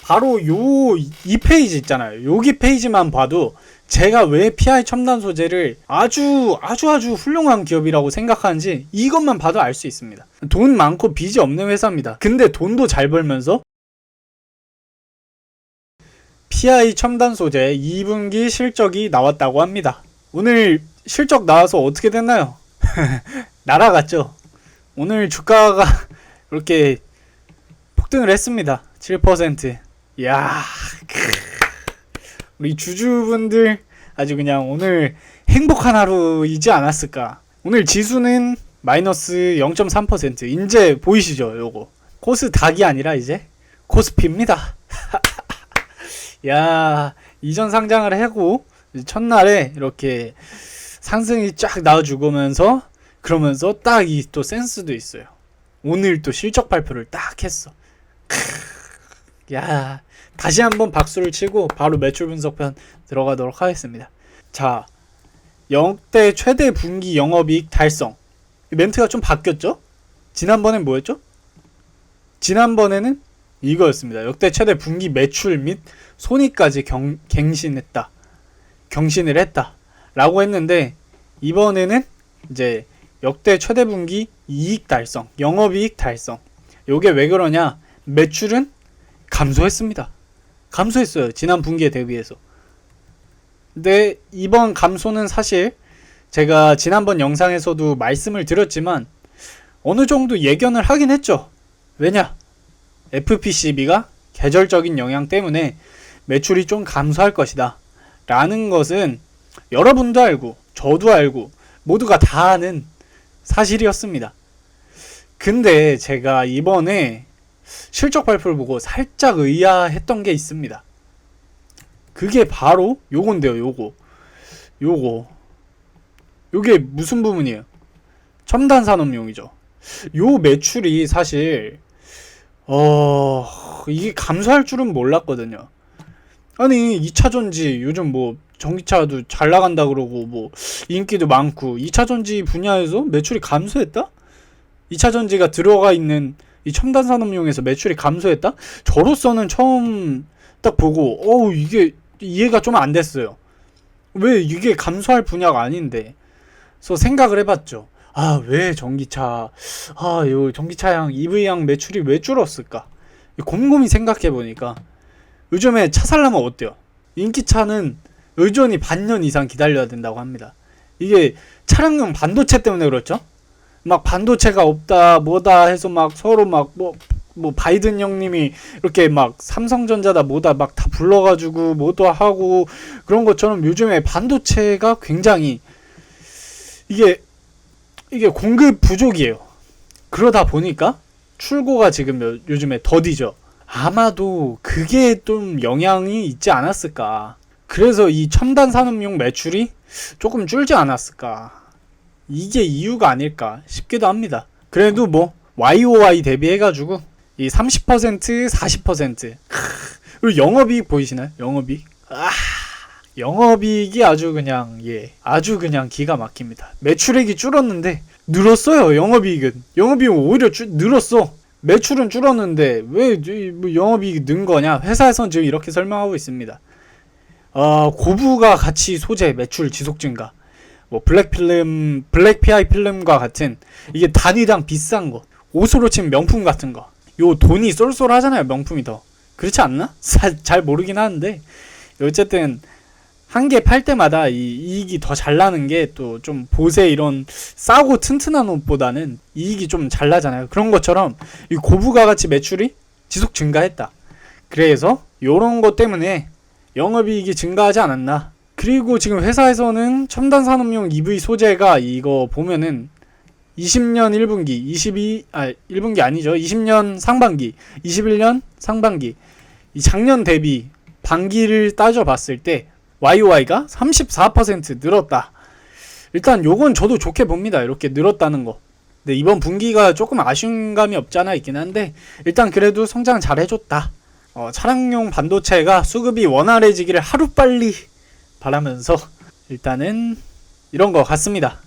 바로 이 페이지 있잖아요. 여기 페이지만 봐도 제가 왜 PI 첨단 소재를 아주 훌륭한 기업이라고 생각하는지 이것만 봐도 알 수 있습니다. 돈 많고 빚이 없는 회사입니다. 근데 돈도 잘 벌면서 PI 첨단 소재 2분기 실적이 나왔다고 합니다. 오늘 실적 나와서 어떻게 됐나요? 날아갔죠. 오늘 주가가 이렇게 폭등을 했습니다. 7%. 이야, 우리 주주분들 아주 그냥 오늘 행복한 하루이지 않았을까. 오늘 지수는 마이너스 0.3%. 이제 보이시죠? 요거 코스닥이 아니라 이제 코스피입니다. 야, 이전 상장을 하고 첫날에 이렇게 상승이 쫙 나와주면서 그러면서 딱 이 또 센스도 있어요. 오늘 또 실적 발표를 딱 했어. 야, 다시 한번 박수를 치고 바로 매출 분석편 들어가도록 하겠습니다. 자, 역대 최대 분기 영업이익 달성. 멘트가 좀 바뀌었죠? 지난번엔 뭐였죠? 지난번에는 이거였습니다. 역대 최대 분기 매출 및 손익까지 경신을 했다 라고 했는데, 이번에는 이제 역대 최대 분기 이익 달성, 영업이익 달성. 요게 왜 그러냐? 매출은 감소했습니다. 감소했어요. 지난 분기에 대비해서. 근데 이번 감소는 사실 제가 지난번 영상에서도 말씀을 드렸지만 어느 정도 예견을 하긴 했죠. 왜냐? FPCB가 계절적인 영향 때문에 매출이 좀 감소할 것이다 라는 것은 여러분도 알고 저도 알고 모두가 다 아는 사실이었습니다. 근데 제가 이번에 실적 발표를 보고 살짝 의아했던 게 있습니다. 그게 바로 요건데요. 요게 무슨 부분이에요? 첨단 산업용이죠. 요 매출이 사실 이게 감소할 줄은 몰랐거든요. 아니 2차전지 요즘 뭐 전기차도 잘 나간다 그러고 뭐 인기도 많고 2차전지 분야에서 매출이 감소했다? 2차전지가 들어가 있는 이 첨단 산업용에서 매출이 감소했다? 저로서는 처음 딱 보고 이게 이해가 좀 안 됐어요. 왜 이게 감소할 분야가 아닌데? 그래서 생각을 해봤죠. 왜 전기차향 EV향 매출이 왜 줄었을까? 곰곰이 생각해보니까 요즘에 차 살려면 어때요? 인기차는 여전히 반년 이상 기다려야 된다고 합니다. 이게 차량용 반도체 때문에 그렇죠? 막 반도체가 없다 뭐다 해서 막 서로 막 뭐 바이든 형님이 이렇게 막 삼성전자다 뭐다 막 다 불러가지고 뭐도 하고 그런 것처럼 요즘에 반도체가 굉장히 이게 공급 부족이에요. 그러다 보니까 출고가 지금 요즘에 더디죠. 아마도 그게 좀 영향이 있지 않았을까. 그래서 이 첨단 산업용 매출이 조금 줄지 않았을까. 이게 이유가 아닐까 싶기도 합니다. 그래도 뭐 YOY 대비해가지고 이 30% 40% 그리고 영업이익 보이시나요? 영업이익이 아주 그냥 기가 막힙니다. 매출액이 줄었는데 늘었어요. 영업이익은 오히려 늘었어. 매출은 줄었는데 왜 영업이익이 는 거냐? 회사에서는 지금 이렇게 설명하고 있습니다. 고부가 가치 소재 매출 지속 증가, 뭐 블랙 PI 필름과 같은 이게 단위당 비싼 거, 옷으로 치면 명품 같은 거, 요 돈이 쏠쏠하잖아요. 명품이 더 그렇지 않나? 잘 모르긴 하는데 어쨌든 한 개 팔 때마다 이 이익이 더 잘 나는 게 또 좀 보세 이런 싸고 튼튼한 옷보다는 이익이 좀 잘 나잖아요. 그런 것처럼 이 고부가 가치 매출이 지속 증가했다. 그래서 요런 것 때문에 영업이익이 증가하지 않았나. 그리고 지금 회사에서는 첨단 산업용 EV 소재가 이거 보면은 20년 1분기, 1분기 아니죠. 20년 상반기, 21년 상반기, 이 작년 대비 반기를 따져봤을 때 YOY가 34% 늘었다. 일단 요건 저도 좋게 봅니다. 이렇게 늘었다는 거. 근데 이번 분기가 조금 아쉬운 감이 없잖아 있긴 한데 일단 그래도 성장 잘 해줬다. 차량용 반도체가 수급이 원활해지기를 하루빨리 바라면서 일단은 이런 거 같습니다.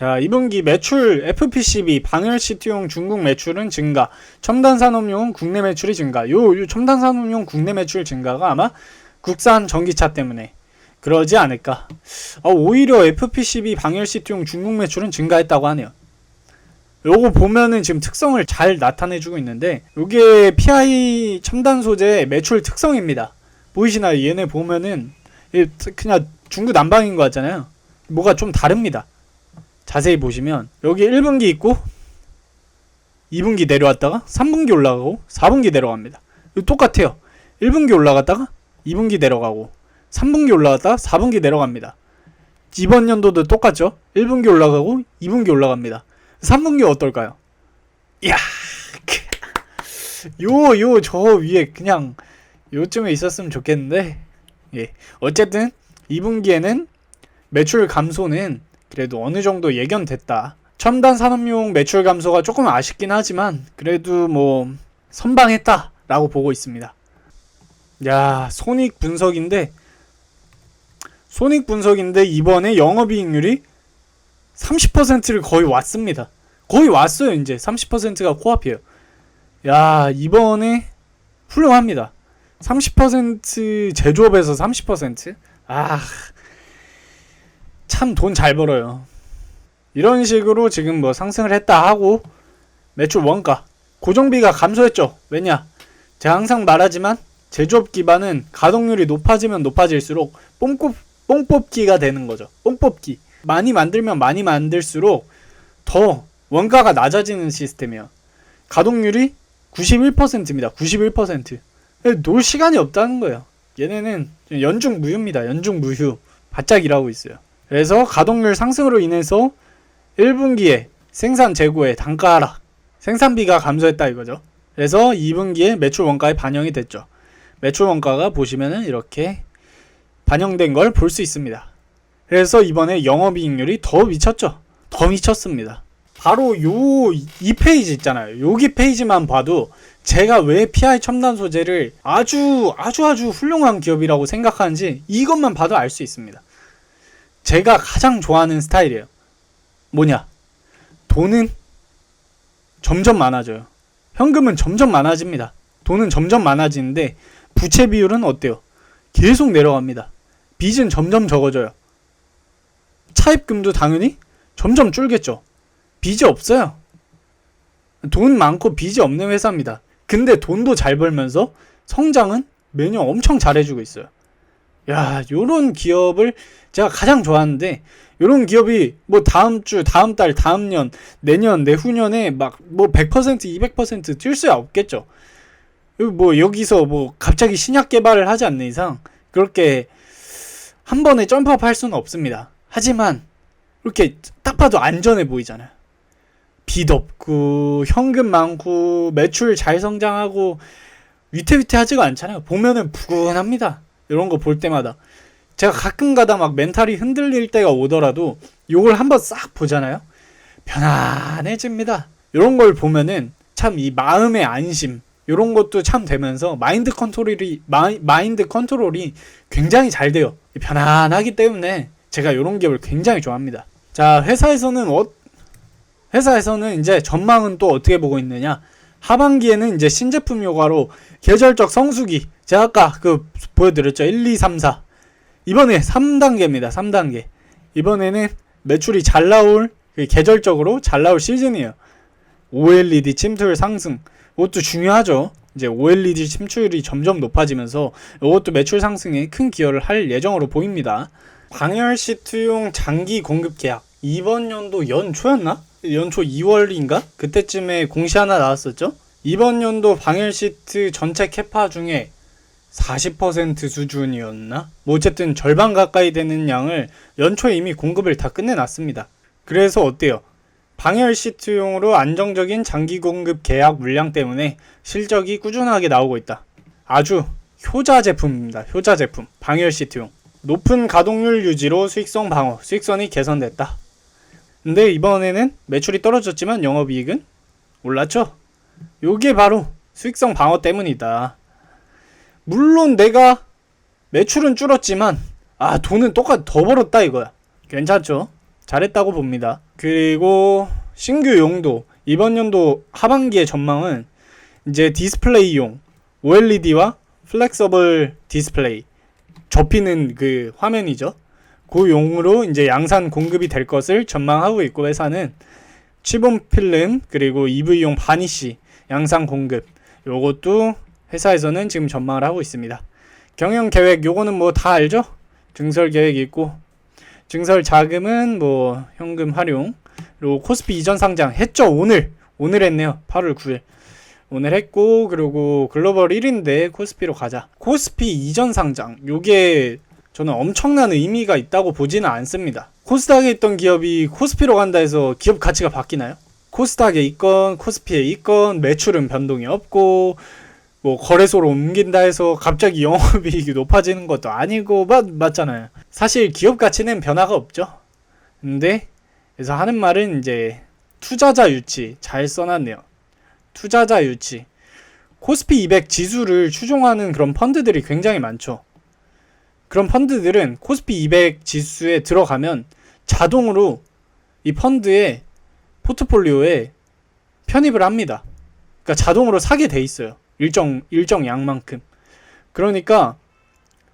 자, 2분기 매출 FPCB 방열 시트용 중국 매출은 증가, 첨단 산업용 국내 매출이 증가. 요 첨단 산업용 국내 매출 증가가 아마 국산 전기차 때문에 그러지 않을까. 오히려 FPCB 방열 시트용 중국 매출은 증가했다고 하네요. 요거 보면은 지금 특성을 잘 나타내주고 있는데, 요게 PI 첨단 소재의 매출 특성입니다. 보이시나요? 얘네 보면은 그냥 중구난방인 것 같잖아요. 뭐가 좀 다릅니다. 자세히 보시면 여기 1분기 있고 2분기 내려왔다가 3분기 올라가고 4분기 내려갑니다. 이거 똑같아요. 1분기 올라갔다가 2분기 내려가고 3분기 올라갔다가 4분기 내려갑니다. 이번 연도도 똑같죠? 1분기 올라가고 2분기 올라갑니다. 3분기 어떨까요? 이야, 저 위에 그냥 요쯤에 있었으면 좋겠는데, 예. 어쨌든 2분기에는 매출 감소는 그래도 어느 정도 예견됐다. 첨단 산업용 매출 감소가 조금 아쉽긴 하지만 그래도 뭐 선방했다라고 보고 있습니다. 야, 손익 분석인데 이번에 영업이익률이 30%를 거의 왔습니다. 거의 왔어요. 이제 30%가 코앞이에요. 야, 이번에 훌륭합니다. 30% 제조업에서 30%? 참 돈 잘 벌어요. 이런 식으로 지금 뭐 상승을 했다 하고 매출 원가 고정비가 감소했죠. 왜냐? 제가 항상 말하지만 제조업 기반은 가동률이 높아지면 높아질수록 뽕뽑기가 되는 거죠. 뽕뽑기. 많이 만들면 많이 만들수록 더 원가가 낮아지는 시스템이에요. 가동률이 91%입니다. 91%. 놀 시간이 없다는 거예요. 얘네는 연중무휴입니다. 연중무휴. 바짝 일하고 있어요. 그래서 가동률 상승으로 인해서 1분기에 생산 재고의 단가 하락, 생산비가 감소했다 이거죠. 그래서 2분기에 매출 원가에 반영이 됐죠. 매출 원가가 보시면은 이렇게 반영된 걸 볼 수 있습니다. 그래서 이번에 영업이익률이 더 미쳤죠. 더 미쳤습니다. 바로 이 페이지 있잖아요. 여기 페이지만 봐도 제가 왜 PI 첨단 소재를 아주 훌륭한 기업이라고 생각하는지 이것만 봐도 알 수 있습니다. 제가 가장 좋아하는 스타일이에요. 뭐냐? 돈은 점점 많아져요. 현금은 점점 많아집니다. 돈은 점점 많아지는데 부채 비율은 어때요? 계속 내려갑니다. 빚은 점점 적어져요. 차입금도 당연히 점점 줄겠죠. 빚이 없어요. 돈 많고 빚이 없는 회사입니다. 근데 돈도 잘 벌면서 성장은 매년 엄청 잘해주고 있어요. 야, 요런 기업을 제가 가장 좋아하는데, 요런 기업이 뭐 다음 주, 다음 달, 다음 년, 내년, 내후년에 막 뭐 100%, 200% 뛸 수야 없겠죠. 뭐 여기서 뭐 갑자기 신약 개발을 하지 않는 이상 그렇게 한 번에 점프업 할 수는 없습니다. 하지만 이렇게 딱 봐도 안전해 보이잖아요. 빚 없고 현금 많고 매출 잘 성장하고 위태위태하지가 않잖아요. 보면은 부근합니다. 이런 거 볼 때마다 제가 가끔가다 막 멘탈이 흔들릴 때가 오더라도 요걸 한번 싹 보잖아요. 편안해집니다. 이런 걸 보면은 참 이 마음의 안심 이런 것도 참 되면서 마인드 컨트롤이 굉장히 잘 돼요. 편안하기 때문에 제가 이런 기업을 굉장히 좋아합니다. 자, 회사에서는 이제 전망은 또 어떻게 보고 있느냐? 하반기에는 이제 신제품 효과로 계절적 성수기, 제가 아까 보여드렸죠. 1, 2, 3, 4. 이번에 3단계입니다. 3단계. 이번에는 매출이 잘 나올, 계절적으로 잘 나올 시즌이에요. OLED 침투율 상승. 이것도 중요하죠. 이제 OLED 침투율이 점점 높아지면서 이것도 매출 상승에 큰 기여를 할 예정으로 보입니다. 방열 시트용 장기 공급 계약. 이번 연도 연초였나? 연초 2월인가? 그때쯤에 공시 하나 나왔었죠? 이번 연도 방열 시트 전체 캐파 중에 40% 수준이었나? 뭐 어쨌든 절반 가까이 되는 양을 연초에 이미 공급을 다 끝내놨습니다. 그래서 어때요? 방열 시트용으로 안정적인 장기 공급 계약 물량 때문에 실적이 꾸준하게 나오고 있다. 아주 효자 제품입니다. 효자 제품. 방열 시트용. 높은 가동률 유지로 수익성 방어, 수익성이 개선됐다. 근데 이번에는 매출이 떨어졌지만 영업이익은 올랐죠? 요게 바로 수익성 방어 때문이다. 물론 내가 매출은 줄었지만 돈은 똑같이 더 벌었다 이거야. 괜찮죠? 잘했다고 봅니다. 그리고 신규 용도 이번 연도 하반기의 전망은 이제 디스플레이용 OLED와 플렉서블 디스플레이 접히는 그 화면이죠. 그 용으로 이제 양산 공급이 될 것을 전망하고 있고, 회사는 치본 필름 그리고 EV용 바니쉬 양산 공급 요것도 회사에서는 지금 전망을 하고 있습니다. 경영 계획 요거는 뭐 다 알죠? 증설 계획이 있고, 증설 자금은 뭐 현금 활용, 그리고 코스피 이전 상장 했죠. 오늘 했네요. 8월 9일 오늘 했고, 그리고 글로벌 1위인데 코스피로 가자. 코스피 이전 상장 요게 저는 엄청난 의미가 있다고 보지는 않습니다. 코스닥에 있던 기업이 코스피로 간다 해서 기업 가치가 바뀌나요? 코스닥에 있건 코스피에 있건 매출은 변동이 없고, 뭐 거래소로 옮긴다 해서 갑자기 영업이익이 높아지는 것도 아니고 맞잖아요. 사실 기업 가치는 변화가 없죠. 근데 그래서 하는 말은 이제 투자자 유치, 잘 써놨네요. 투자자 유치. 코스피 200 지수를 추종하는 그런 펀드들이 굉장히 많죠. 그런 펀드들은 코스피 200 지수에 들어가면 자동으로 이 펀드의 포트폴리오에 편입을 합니다. 그러니까 자동으로 사게 돼 있어요. 일정 양만큼. 그러니까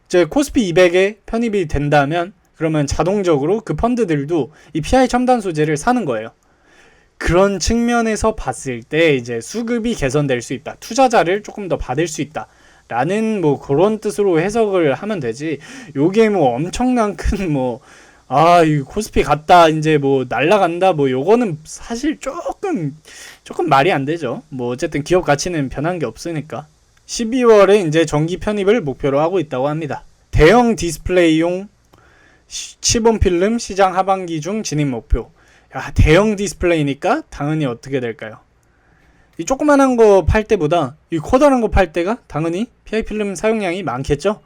이제 코스피 200에 편입이 된다면 그러면 자동적으로 그 펀드들도 이 PI 첨단 소재를 사는 거예요. 그런 측면에서 봤을 때 이제 수급이 개선될 수 있다. 투자자를 조금 더 받을 수 있다. 라는 뭐 그런 뜻으로 해석을 하면 되지. 요게 뭐 엄청난 큰 뭐 이 코스피 갔다 이제 뭐 날라간다 뭐 요거는 사실 조금 말이 안 되죠. 뭐 어쨌든 기업 가치는 변한 게 없으니까. 12월에 이제 정기 편입을 목표로 하고 있다고 합니다. 대형 디스플레이용 치본 필름 시장 하반기 중 진입 목표. 야, 대형 디스플레이니까 당연히 어떻게 될까요? 이 조그만한 거 팔 때보다 이 커다란 거 팔 때가 당연히 PI 필름 사용량이 많겠죠?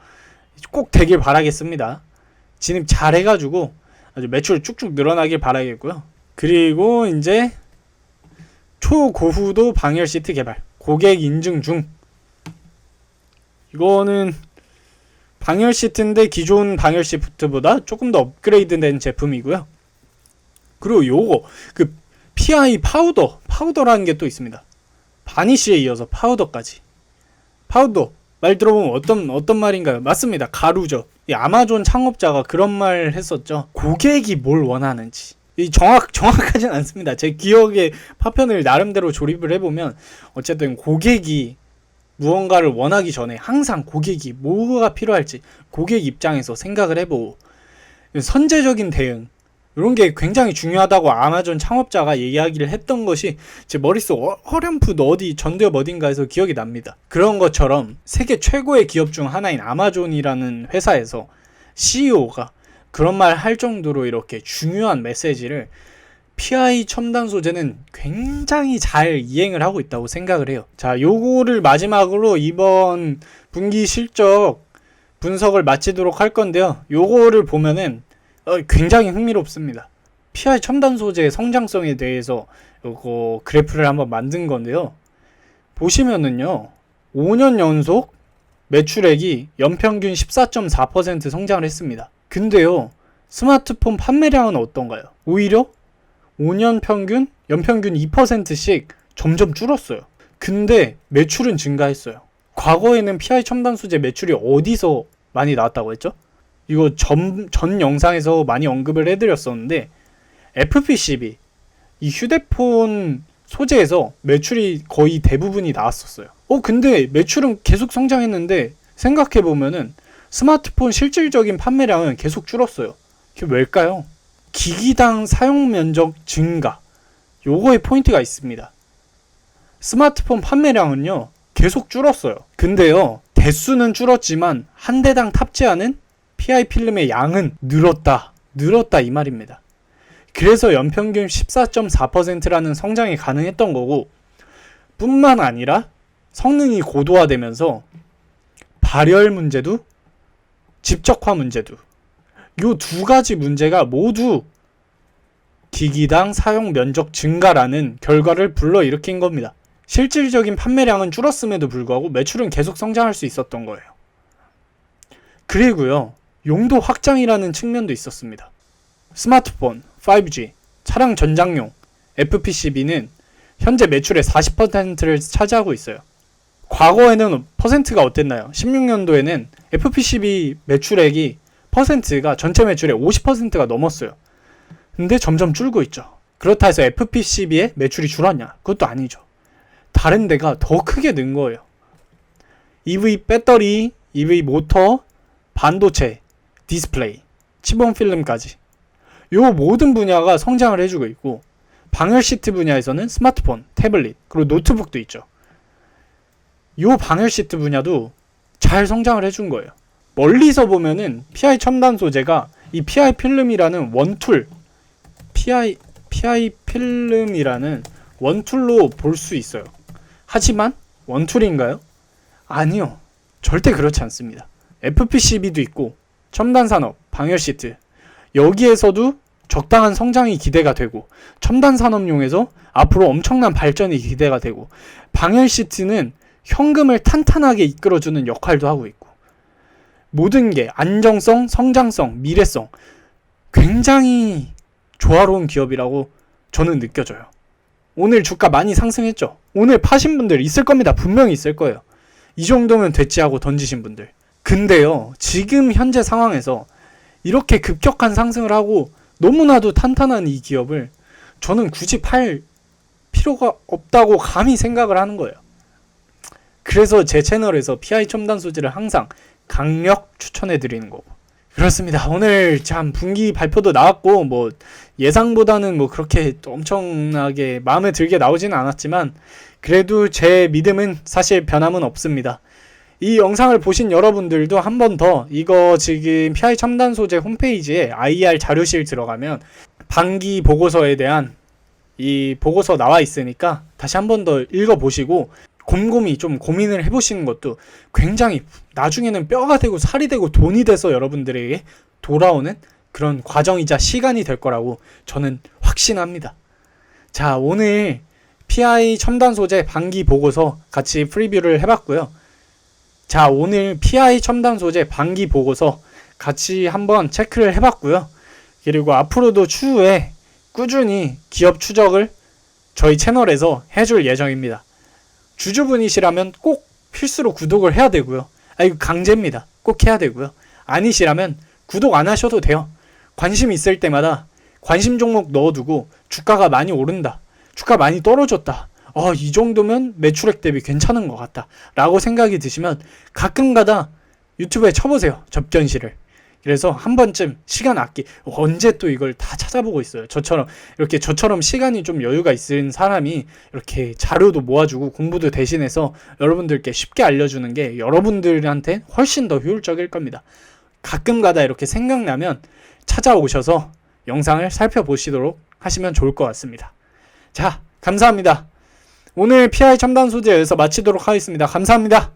꼭 되길 바라겠습니다. 진입 잘 해가지고 아주 매출 쭉쭉 늘어나길 바라겠고요. 그리고 이제 초고후도 방열 시트 개발, 고객 인증 중. 이거는 방열 시트인데 기존 방열 시트보다 조금 더 업그레이드된 제품이고요. 그리고 요거 그 PI 파우더라는 게 또 있습니다. 바니쉬에 이어서 파우더까지. 파우더 말 들어보면 어떤 말인가요? 맞습니다. 가루죠. 이 아마존 창업자가 그런 말 했었죠. 고객이 뭘 원하는지. 이 정확하진 않습니다. 제 기억의 파편을 나름대로 조립을 해보면 어쨌든 고객이 무언가를 원하기 전에 항상 고객이 뭐가 필요할지 고객 입장에서 생각을 해보고 선제적인 대응, 이런 게 굉장히 중요하다고 아마존 창업자가 이야기를 했던 것이 제 머릿속 허렴풋 어디 전두엽 어딘가에서 기억이 납니다. 그런 것처럼 세계 최고의 기업 중 하나인 아마존이라는 회사에서 CEO가 그런 말 할 정도로 이렇게 중요한 메시지를 PI 첨단 소재는 굉장히 잘 이행을 하고 있다고 생각을 해요. 자, 요거를 마지막으로 이번 분기 실적 분석을 마치도록 할 건데요. 요거를 보면은 굉장히 흥미롭습니다. PI 첨단 소재의 성장성에 대해서 요거 그래프를 한번 만든 건데요. 보시면은요, 5년 연속 매출액이 연평균 14.4% 성장을 했습니다. 근데요, 스마트폰 판매량은 어떤가요? 오히려 5년 평균, 연평균 2%씩 점점 줄었어요. 근데 매출은 증가했어요. 과거에는 PI 첨단 소재 매출이 어디서 많이 나왔다고 했죠? 이거 전 영상에서 많이 언급을 해드렸었는데, FPCB, 이 휴대폰 소재에서 매출이 거의 대부분이 나왔었어요. 근데 매출은 계속 성장했는데 생각해보면은 스마트폰 실질적인 판매량은 계속 줄었어요. 이게 왜일까요? 기기당 사용 면적 증가, 요거에 포인트가 있습니다. 스마트폰 판매량은요 계속 줄었어요. 근데요, 대수는 줄었지만 한 대당 탑재하는 PI 필름의 양은 늘었다 이 말입니다. 그래서 연평균 14.4%라는 성장이 가능했던 거고, 뿐만 아니라 성능이 고도화되면서 발열 문제도 집적화 문제도, 요 두 가지 문제가 모두 기기당 사용 면적 증가라는 결과를 불러일으킨 겁니다. 실질적인 판매량은 줄었음에도 불구하고 매출은 계속 성장할 수 있었던 거예요. 그리고요, 용도 확장이라는 측면도 있었습니다. 스마트폰, 5G, 차량 전장용 FPCB는 현재 매출의 40%를 차지하고 있어요. 과거에는 퍼센트가 어땠나요? 16년도에는 FPCB 매출액이 퍼센트가 전체 매출의 50%가 넘었어요. 근데 점점 줄고 있죠. 그렇다 해서 FPCB의 매출이 줄었냐? 그것도 아니죠. 다른 데가 더 크게 는 거예요. EV 배터리, EV 모터, 반도체, 디스플레이, 치본 필름까지 요 모든 분야가 성장을 해주고 있고, 방열 시트 분야에서는 스마트폰, 태블릿, 그리고 노트북도 있죠. 요 방열 시트 분야도 잘 성장을 해준 거예요. 멀리서 보면은 PI 첨단 소재가 이 PI 필름이라는 원툴, PI 필름이라는 원툴로 볼 수 있어요. 하지만 원툴인가요? 아니요. 절대 그렇지 않습니다. FPCB도 있고 첨단 산업, 방열 시트, 여기에서도 적당한 성장이 기대가 되고, 첨단 산업용에서 앞으로 엄청난 발전이 기대가 되고, 방열 시트는 현금을 탄탄하게 이끌어주는 역할도 하고 있고, 모든 게 안정성, 성장성, 미래성 굉장히 조화로운 기업이라고 저는 느껴져요. 오늘 주가 많이 상승했죠? 오늘 파신 분들 있을 겁니다. 분명히 있을 거예요. 이 정도면 됐지 하고 던지신 분들. 근데요, 지금 현재 상황에서 이렇게 급격한 상승을 하고 너무나도 탄탄한 이 기업을 저는 굳이 팔 필요가 없다고 감히 생각을 하는 거예요. 그래서 제 채널에서 PI 첨단 소재를 항상 강력 추천해 드리는 거고. 그렇습니다. 오늘 참 분기 발표도 나왔고, 뭐 예상보다는 뭐 그렇게 엄청나게 마음에 들게 나오지는 않았지만, 그래도 제 믿음은 사실 변함은 없습니다. 이 영상을 보신 여러분들도 한 번 더 이거 지금 PI 첨단 소재 홈페이지에 IR 자료실 들어가면 반기 보고서에 대한 이 보고서 나와 있으니까 다시 한 번 더 읽어보시고 곰곰이 좀 고민을 해보시는 것도 굉장히 나중에는 뼈가 되고 살이 되고 돈이 돼서 여러분들에게 돌아오는 그런 과정이자 시간이 될 거라고 저는 확신합니다. 자, 오늘 PI 첨단 소재 반기 보고서 같이 프리뷰를 해봤고요. 자, 오늘 PI 첨단 소재 반기 보고서 같이 한번 체크를 해봤고요. 그리고 앞으로도 추후에 꾸준히 기업 추적을 저희 채널에서 해줄 예정입니다. 주주분이시라면 꼭 필수로 구독을 해야 되고요. 이거 강제입니다. 꼭 해야 되고요. 아니시라면 구독 안 하셔도 돼요. 관심 있을 때마다 관심 종목 넣어두고 주가가 많이 오른다, 주가 많이 떨어졌다, 이 정도면 매출액 대비 괜찮은 것 같다 라고 생각이 드시면 가끔가다 유튜브에 쳐보세요. 접견실을. 그래서 한 번쯤 시간 언제 또 이걸 다 찾아보고 있어요. 저처럼 시간이 좀 여유가 있는 사람이 이렇게 자료도 모아주고 공부도 대신해서 여러분들께 쉽게 알려주는 게 여러분들한테 훨씬 더 효율적일 겁니다. 가끔가다 이렇게 생각나면 찾아오셔서 영상을 살펴보시도록 하시면 좋을 것 같습니다. 자, 감사합니다. 오늘 PI 첨단 소재 여기서 마치도록 하겠습니다. 감사합니다.